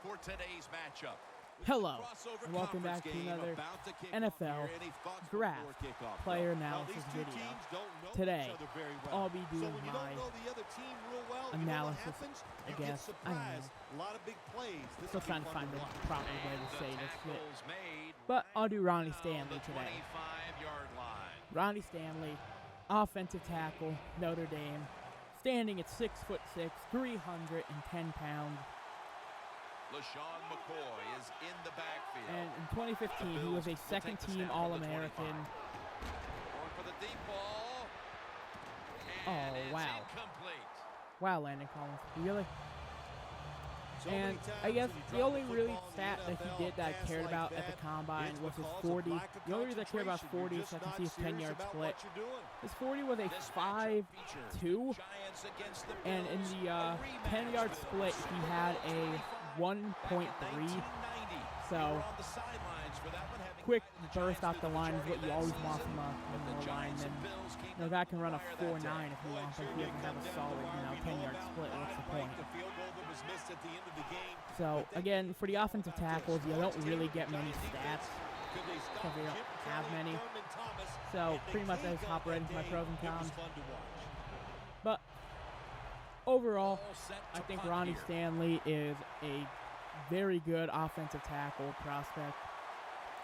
for today's matchup. Hello, and welcome back to another NFL Draft Player Analysis video. Today, I'll be doing my analysis, I guess. I don't know. Still trying to find the proper way to say this shit. But I'll do Ronnie Stanley today. Ronnie Stanley, offensive tackle, Notre Dame, standing at 6'6", 310 pounds. LaShawn McCoy is in the backfield. And in 2015, he was a second-team All-American. Going for the deep ball. Oh, wow. Incomplete. Wow, Landon Collins. Really? And I guess the only really stat that he did that I cared about at the Combine was his 40. The only reason I care about 40 is so I can see his 10-yard split. His 40 was a 5.2, and in the 10-yard split, he had a 1.3. So, quick burst off the line is what you always want from a lineman. You know, a guy can run a 4.9 if he wants, but if he doesn't have a solid, 10-yard split, what's the point? So, again, for the offensive tackles, you don't really get many stats because they don't have many. So, pretty much I just hop right into my pros and cons. But, overall, I think Ronnie Stanley is a very good offensive tackle prospect.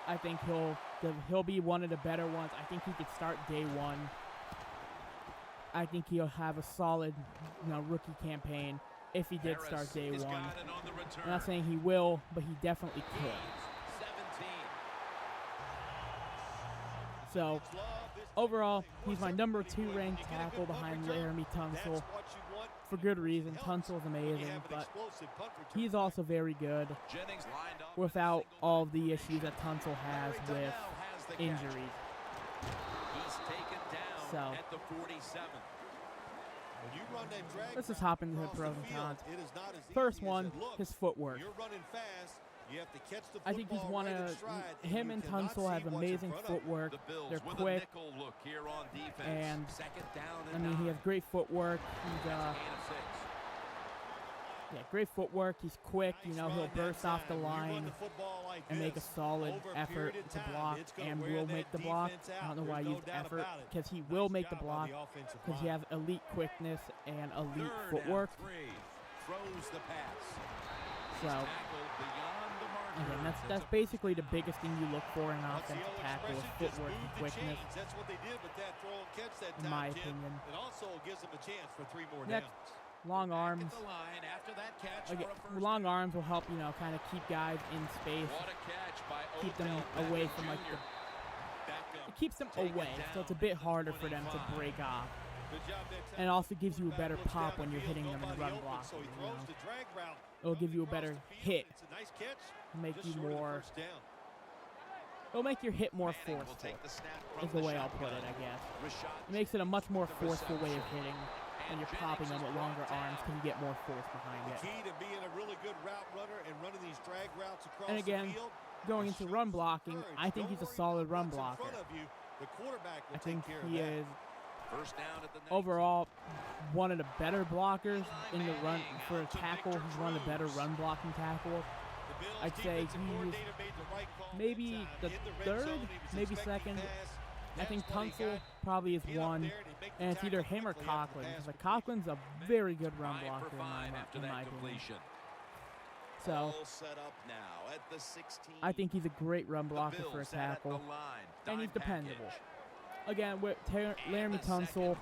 I think he'll be one of the better ones. I think he could start day one. I think he'll have a solid, rookie campaign if he did start day one. I'm not saying he will, but he definitely could. So, overall, he's my number 2 ranked tackle behind Laramie Tunsil. For good reason. Tunsil's amazing, but he's also very good without all the issues that Tunsil has with injuries. So, let's just hop into the pros and cons. First one, his footwork. I think he's him and Tunsil have amazing footwork. They're quick, and he has great footwork. He's great footwork. He's quick. He'll burst off the line and make a solid effort to block, and will make the block. I don't know why I used effort, because he will make the block, because he has elite quickness and elite footwork. So, again, that's basically the biggest thing you look for in an offensive tackle is footwork and quickness, in my opinion. Next, long arms. Again, long arms will help, kind of keep guys in space, keep them away from it keeps them away, so it's a bit harder for them to break off. And it also gives you a better pop when you're hitting them in the run block. It'll give you a better hit. It'll make your hit more forceful, is the way I'll put it, I guess. It makes it a much more forceful way of hitting, and you're popping them with longer arms because you get more force behind it. And again, going into run blocking, I think he's a solid run blocker. I think he is overall one of the better blockers in the run. For a tackle, he's one of the better run blocking tackles. I'd say he's maybe the third, maybe second. I think Tunsil probably is one, and it's either him or Conklin, because Conklin's a very good run blocker in my opinion. So, I think he's a great run blocker for a tackle, and he's dependable. Again, with Laramie Tunsil,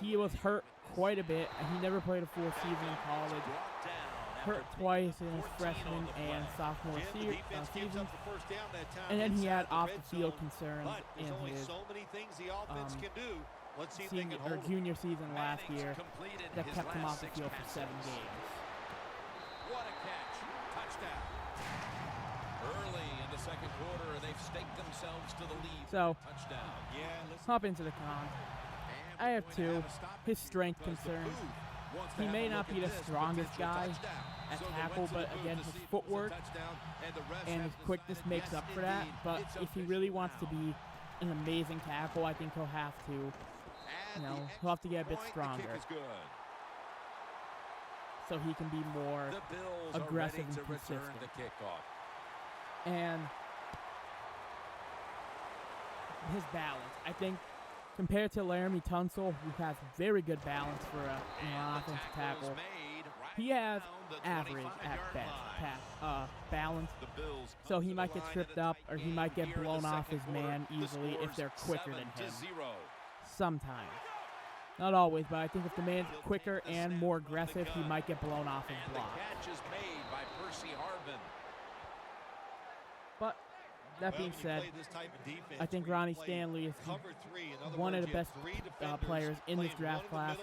he was hurt quite a bit, and he never played a full season in college. Hurt twice in his freshman and sophomore season, and then he had off-the-field concerns in his junior season last year that kept him off the field for 7 games. What a catch. Touchdown. Early in the second quarter, they've staked themselves to the lead. So, touchdown. hop into the cons. I have 2. His strength concerns. He may not be the strongest guy at tackle, but again, his footwork and his quickness makes up for that. But if he really wants to be an amazing tackle, I think he'll have to, he'll have to get a bit stronger, so he can be more a aggressive and to return consistent. the kickoff. And his balance, I think, compared to Laramie Tunsil, who has very good balance for an offensive tackle, he has average at best balance. So he might get tripped up, or he might get blown off his man easily if they're quicker than him. Sometimes. Not always, but I think if the man's quicker and more aggressive, he might get blown off his block. But that being said, I think Ronnie Stanley is one of the best players in this draft class,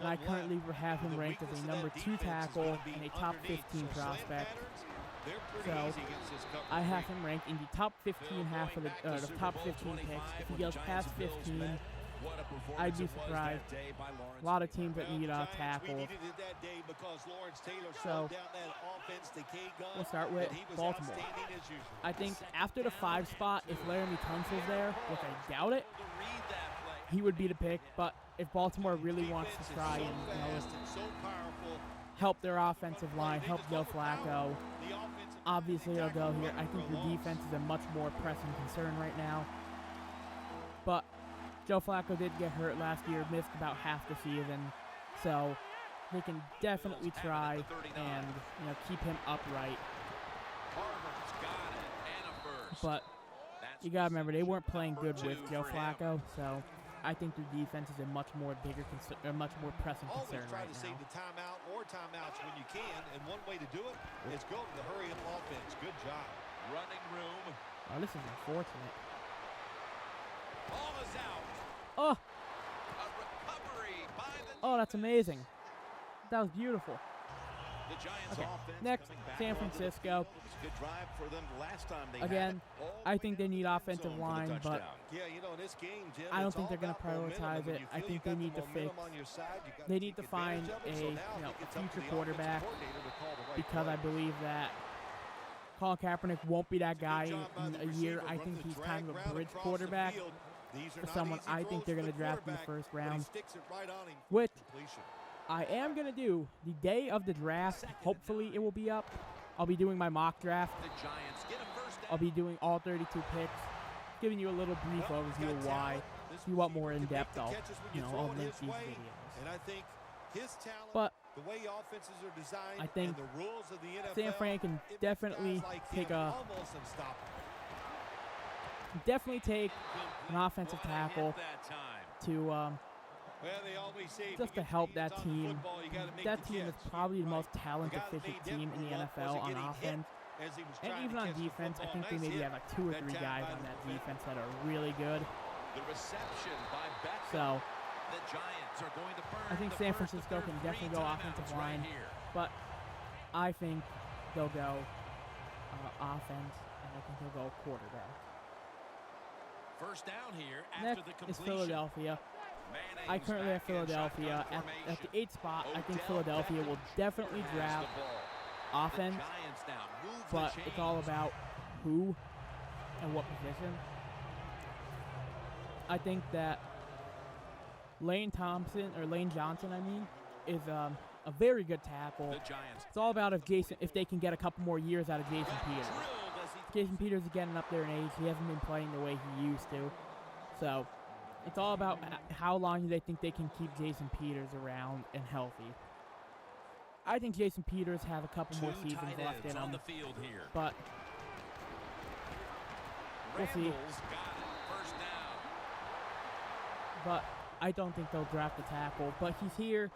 and I currently have him ranked as a number 2 tackle and a top 15 prospect. So I have him ranked in the top 15 half of the top 15 picks. If he goes past 15, I'd be surprised. A lot of teams that need tackles. So we'll start with Baltimore. I think after the 5 spot, if Laramie Tunsil's there, which I doubt it, he would be the pick. But if Baltimore really wants to try and help their offensive line, help Joe Flacco, obviously they'll go here. I think your defense is a much more pressing concern right now. But Joe Flacco did get hurt last year, missed about half the season, so they can definitely try and keep him upright. But you gotta remember, they weren't playing good with Joe Flacco, so I think their defense is a much more pressing concern right now. Save the timeout or timeouts when you can, and one way to do it is go to the hurry-up offense. Good job. Running room. Oh, this is unfortunate. Ball is out. Oh! A recovery by the Oh, that's amazing. That was beautiful. The Giants Okay, offense next, coming back San onto the Francisco. field. It was a good drive for them the last time they Again, had it. I think they need offensive line, but Yeah, in this game, Jim, I don't it's think all they're going to about momentum. prioritize If it. you I feel think you they got need the to fix. momentum on your side, you gotta They need take to find advantage of it. a So now a it's up to future the quarterback, offensive coordinator to call the right because I play. believe that Colin Kaepernick won't be that guy Good job by in the a year. receiver I think running the he's drag kind of a route bridge across the quarterback field. These are for not someone easy I think throws they're for going to the draft in the quarterback, first but he round. sticks it right on him for Which completion. I am going to do the day of the draft. Hopefully it will be up. I'll be doing my mock draft. The Giants get a first down. I'll be doing all 32 picks, giving you a little brief overview of why. If you want more in depth, I'll I'll link these videos. And I think his talent, But the way offenses are designed, I think and the rules of the NFL, San Fran can it makes definitely guys like take him a almost unstoppable. an offensive tackle That time. to Well, they always say just to help that team. That team is probably the most talented, efficient team in the NFL on offense. And even on defense, I think they maybe have like 2 or 3 guys on that defense that are really good. The reception by Beckham. So The Giants are going to burn I think the San first Francisco of can their definitely 3 go timeouts offensive right line. here. But I think they'll go offense, and I think they'll go quarterback. First down here after Next the is completion. Philadelphia. Manning's I currently have back in Philadelphia shotgun at the formation. 8th spot. I think Odell Philadelphia Beckham will definitely has draft the ball. offense, The Giants now move the but it's all chains. about who and what position. I think that Lane Johnson, I mean, is a very good tackle. The Giants It's all about if they can get a couple more years out of Jason Peters. drilled as he Jason Peters is getting up there in age. He hasn't been playing the way he used to. So it's all about how long do they think they can keep Jason Peters around and healthy. I think Jason Peters has a couple more two seasons tight left ends in on him, the field here. but we'll see. Randall's got it. First down. But I don't think they'll draft the tackle. But he's here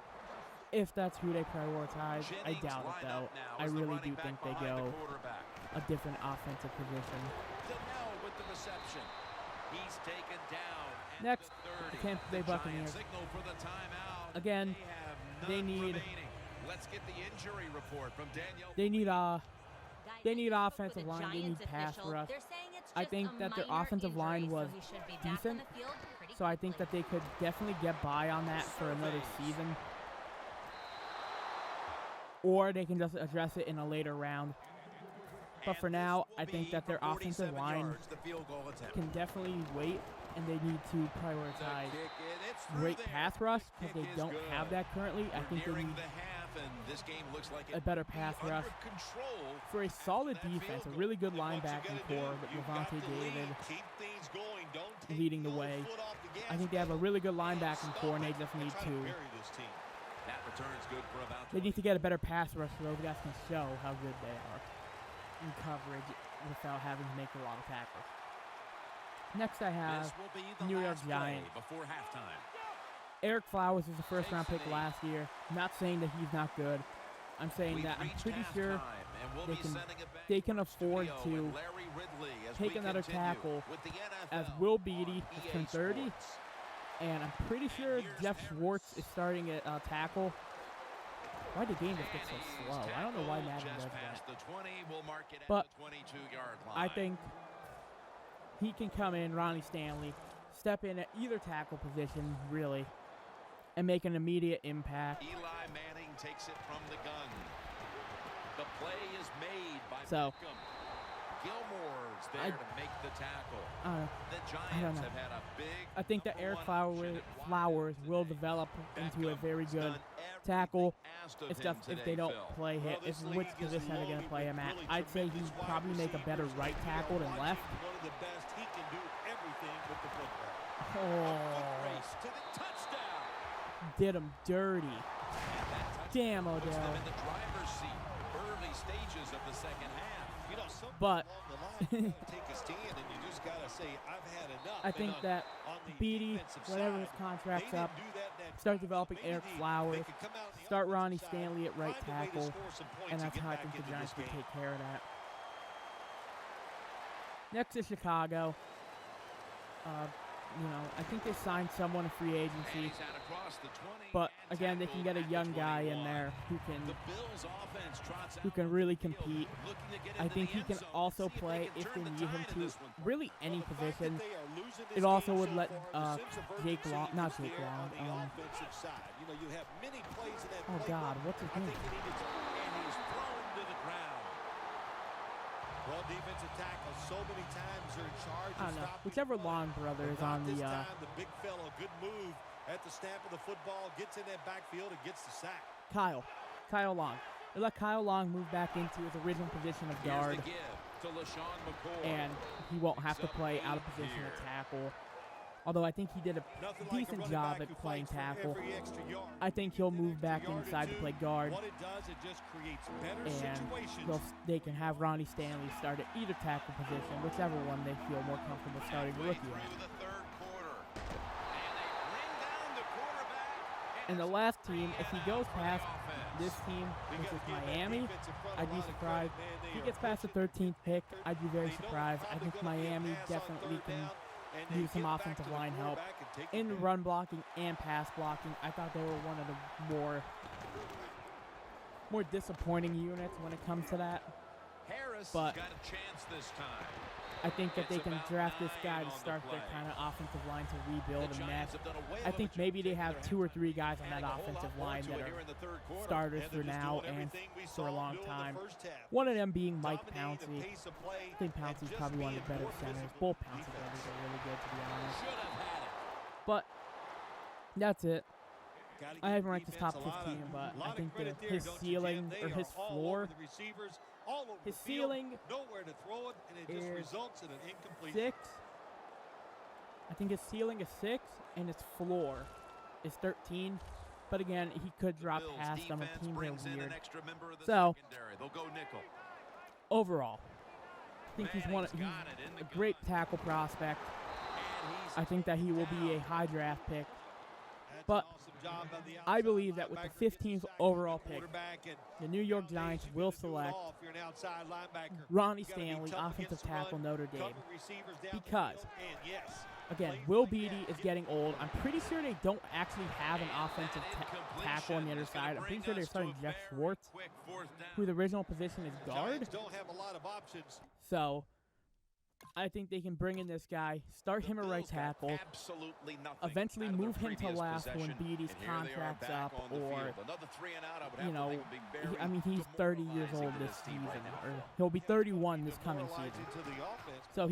if that's who they prioritize. I Jennings doubt it, lined though. up now I as the really running do back think they behind the go quarterback. a different offensive position. Donnell with the reception. He's taken down at Next, the 30. the Tampa Bay The Giants Buccaneers. signal for the timeout. Again, They they have none need- remaining. Let's get the injury report from Danielle. They need They need offensive line. They need pass rush. I think that their offensive line was decent, so I think that they could definitely get by on that for another season. Or they can just address it in a later round. But for now, I think that their offensive line can definitely wait, and they need to prioritize great pass rush because they don't have that currently. I think they need a better pass rush. For a solid defense, a really good linebacking core with Levante David leading the way. I think they have a really good linebacking core, and they just need to. They need to get a better pass rush so those guys can show how good they are in coverage without having to make a lot of tackles. Next I have New York Giants. Eric Flowers was a first-round pick last year. I'm not saying that he's not good. I'm saying that I'm pretty sure they can afford to take another tackle as Will Beatty has turned 30. And I'm pretty sure Jeff Schwartz is starting at tackle. Why did the game just get so slow? I don't know why Madden does that. But I think he can come in, Ronnie Stanley, step in at either tackle position, really, and make an immediate impact. Eli Manning takes it from the gun. The play is made by So, Gilmore's there to make the tackle. The I don't Giants know. have had a big I think that Eric Flowers will develop into a very good tackle. It's just if they don't play him, which position are they going to play him at? I'd say he'd probably make a better right tackle than left. One of the best. He can do everything with the football. Oh, race to the touchdown. did him dirty. Damn, Odell. Puts them in the driver's seat. Early stages of the second half. You know, something But along the line, you gotta take a stand and you just gotta say, I've had enough. I think that Beatty, whatever his contract's up, start developing Eric Flowers, start Ronnie Stanley at right tackle, and that's how I think the Giants can take care of that. Next is Chicago. I think they signed someone in free agency, but again, they can get a young guy in there who can really compete. I think he can also play if they need him to, really any position. It also would let Jake Long, not Jake Long. Oh God, what's his name? Well, defensive tackle, so many times they're in charge. I don't know. Whichever Long brother is on this the. time, the big fellow, good move at the snap of the football, gets in that backfield and gets the sack. Kyle Long. They let Kyle Long move back into his original position of guard, and he won't have to play out of position at tackle. Although I think he did a decent job at playing tackle. I think he'll move back inside to play guard. And they can have Ronnie Stanley start at either tackle position, whichever one they feel more comfortable starting a rookie at. And the last team, if he goes past this team, which is Miami, I'd be surprised. If he gets past the 13th pick, I'd be very surprised. I think Miami definitely can use some offensive line help in run blocking and pass blocking. I thought they were one of the more disappointing units when it comes to that. But I think that they can draft this guy to start their kind of offensive line to rebuild and match. I think maybe they have 2 or 3 guys on that offensive line that are starters for now and for a long time. One of them being Mike Pouncey. I think Pouncey's probably one of the better centers. Both Pouncey brothers are really good, to be honest. But that's it. I haven't ranked his top 15, but I think that his ceiling or his floor, his ceiling is 6. I think his ceiling is 6, and his floor is 13. But again, he could drop past them. Teams are weird. So, overall, I think he's a great tackle prospect. I think that he will be a high draft pick. But I believe that with the 15th overall pick, the New York Giants will select Ronnie Stanley, offensive tackle, Notre Dame. Because, again, Will Beatty is getting old. I'm pretty sure they don't actually have an offensive tackle on the other side. I'm pretty sure they're starting Jeff Schwartz, whose original position is guard. So, I think they can bring in this guy, start him at right tackle, eventually move him to left when Beatty's contract's up, or, he's 30 years old this season, or he'll be 31 this coming season. So